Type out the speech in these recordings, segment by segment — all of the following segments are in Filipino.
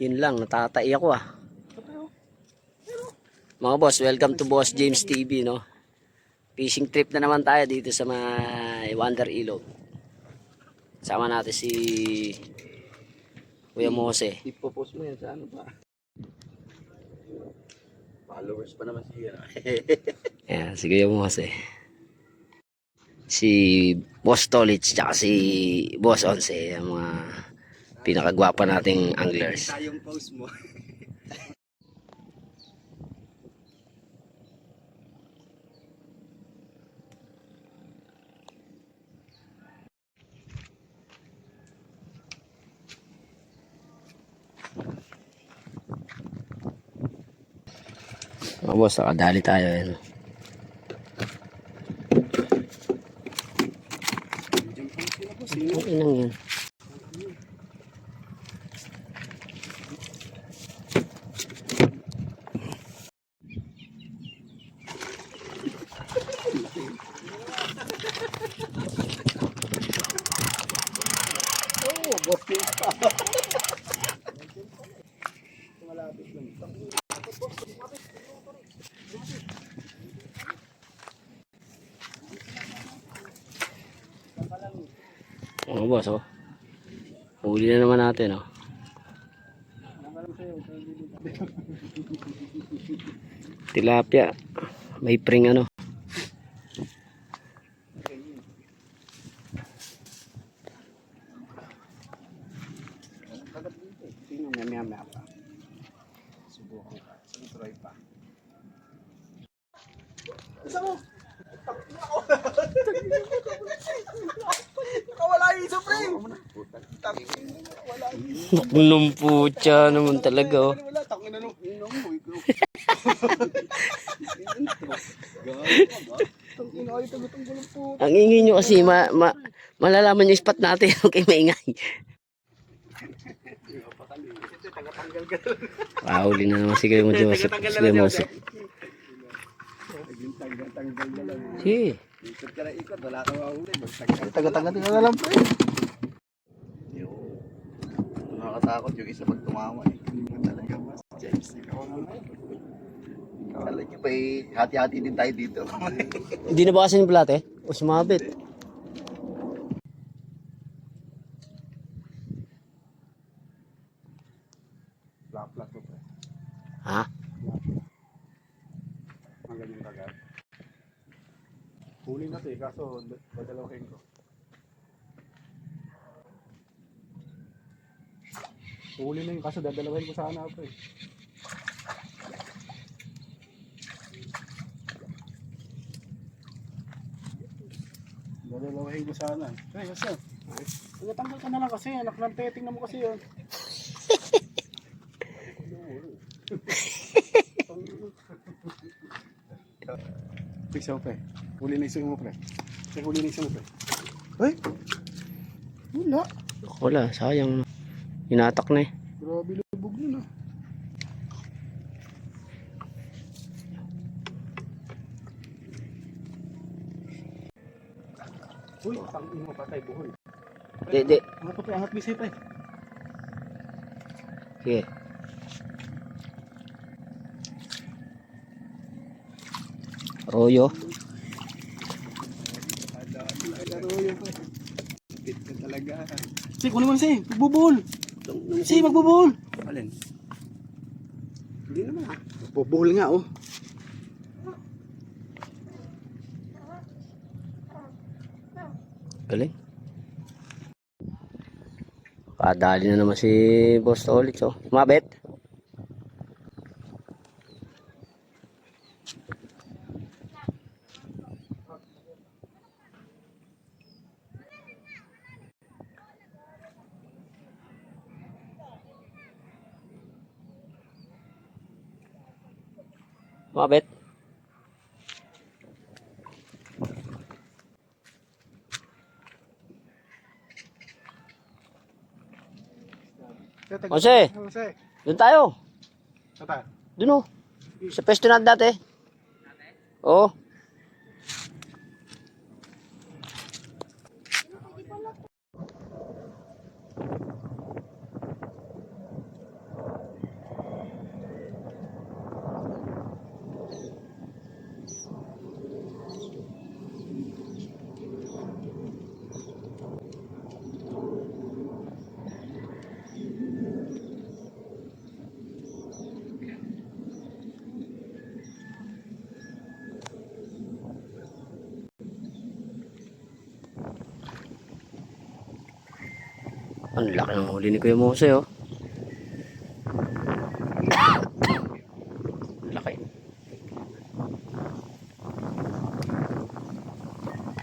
Yun lang, natatai ako ah. Mga boss, welcome to Boss James TV, no? Fishing trip na naman tayo dito sa may Wonder Ilog. Sama natin si Kuya Mose. Ipopost mo yan sa ano ba? Followers pa naman siya. Ayan, si Kuya Mose. Si Boss Tolich, tsaka si Boss Onse, ang mga pinakagwapa nating anglers. Tayong post mo. Mga boss, nakadali tayo. Ayan. Okay lang yan. Oo, boss mo pa. Malapit lang. Mga boss, oh. Huli na naman natin, oh. Tilapia. May pring ano. Tingnan mo, maya pa. Subukan pa. Try pa. Isa mo! Nakawala yung isa, pre! Nakunumputya naman talaga, oh. Wala, takin na nung inong mo. Ang ingay nyo kasi, malalaman yung spot natin. Okay, maingay. Huli na naman si Kuya Mose. Si. Ikot ka na ikot, wala kang mahuli. Taga-taga na lang, pre. Nakakatakot yung isa pag tumama eh. Hindi mo talaga mas. James, ikaw naman. Kala niyo pa eh, hati-hati din tayo dito. Hindi na ba kasi yung plate? O sumabit? Flap-flap ko, pre. Ha? Ang ganyan kagat. Huli na to eh, kaso badalawahin ko. Huli na yun, kaso dadalawahin ko sana ako eh. Dadalawahin ko sana. Hey, what's up? Tanggal ka na lang kasi, anak ng petting na mo kasi yun. Fix ako, pre. Huli na isang mo, pre. Huli na isang mo, pre. Ay! Wala. Wala, sayang. Hinatak na eh. Grabe lubog nun ah. Uy, tangin mo patay buhol. Di. Ano to, pre? Angat bisay, pre. Sige. Royo. Royo, pre. Pit ka talaga. Sige, kunin mo na siya. Magbubuhol. Sige, magbubuhol. Alin? Hindi naman ah. Magbubuhol nga oh. Galing. Kadali na naman si Boss Tolich, oh. Mabet. Mabet. Jose, doon tayo. Sata. Doon oh. Sa pesto na dati. Oo. Ang laki ng huli ni Kuya Mose, oh. Laki.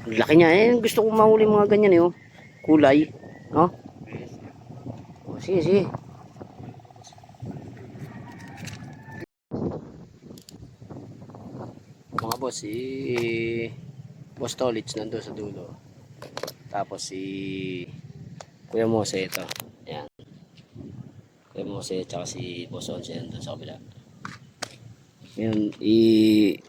Ang laki niya, eh. Gusto kong mahuli mga ganyan, eh, oh. Kulay. Oh. Oh, sige, sige. Mga boss, si Boss Tolits nandun sa dulo. Tapos si Kuya Mose ito. Ayan. Kuya Mose at saka si Boss Onse nandun sa kabila. Ngayon, i-check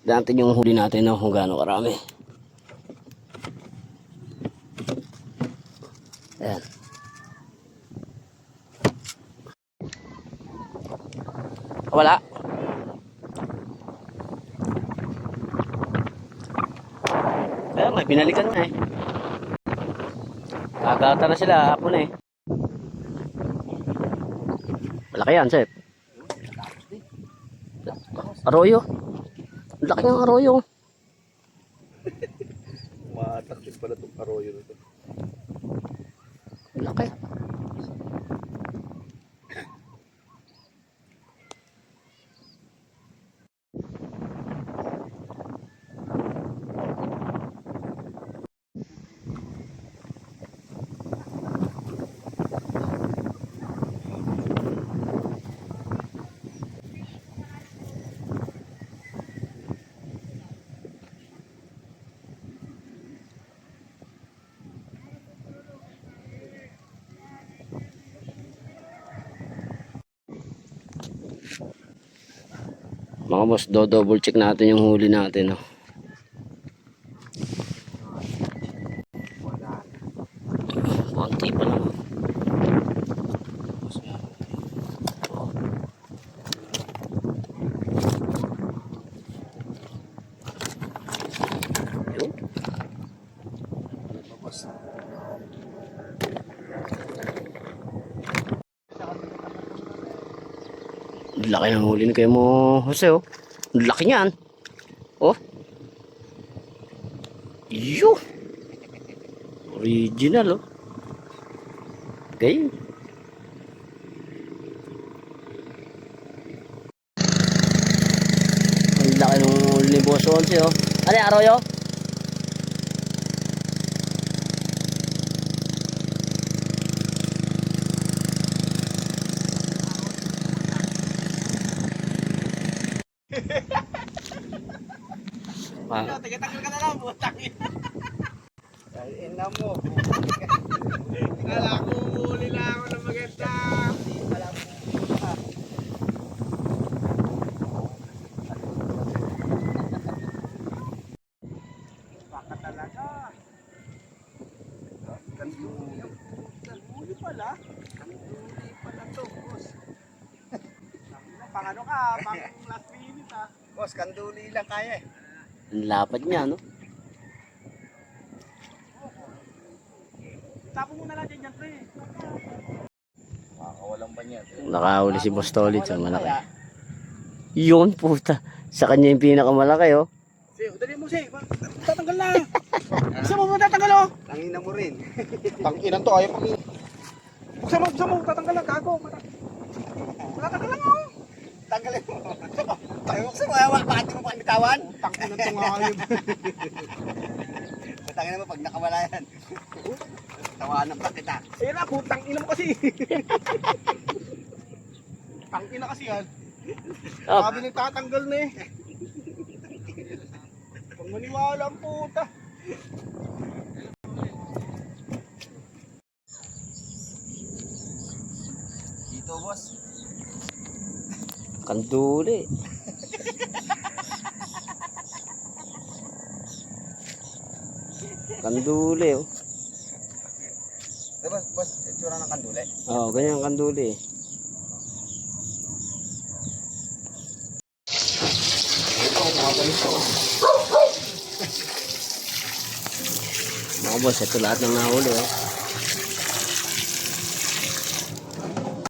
natin yung huli natin, no, kung gaano karami. Ayan. Wala. Kaya nga, binalikan na eh. Kagata na sila, hapon eh. Malaki yan, Seth. Arroyo. Ang laki ng arroyo. Matakit pala itong arroyo nito. Ang laki. Mga boss, double check natin yung huli natin, no. Konti pa lang. Yun. Laki ng huli ni Kuya Jose, oh. Laki niyan. Oh. Yo. Original, oh. Okay. Ang laki ng huli ni Boss Jose, oh. Ano yung arroyo? Tagal ka na lang, butang ina. Kain na mo. Kala ko huli lang ako ng maganda. Hindi pala pumunta. Baka talaga. Kanduli pala. Kanduli pala to, boss. Pang ano ka, pang last minute ha. Boss, kanduli lang kaya eh. Ang lapad niya, no? Tapo mo na lang dyan, pre. Makakawalang ba niya? Nakahuli si Boss Tolits, ang malaki. Yun, puta. Sa kanya yung pinakamalaki, oh. Sige, dali mo, sige. Tatanggal na. Gusto mo tatanggal, oh. Tangina mo rin. Tanginan to, ayaw pag... Gusto mo, tatanggal lang, gago. Tatanggal lang, oh. Tanggalin mo. Gusto mo, bakit mo pa bitawan? Tanginan to nga kayo. Tangina mo, pag nakawala yan. Tawanan pa kita. Ayun na, putang ina mo kasi. Tangina kasi yan. Oh. Sabi nang tatanggal na eh. Pag maniwala ang puta. Dito, boss. Kanduli. Kanduli, oh. Diba, boss, itsura ng kanduli? Oo, ganyan ang kanduli. Mga boss, ito lahat ng nahuli, oh.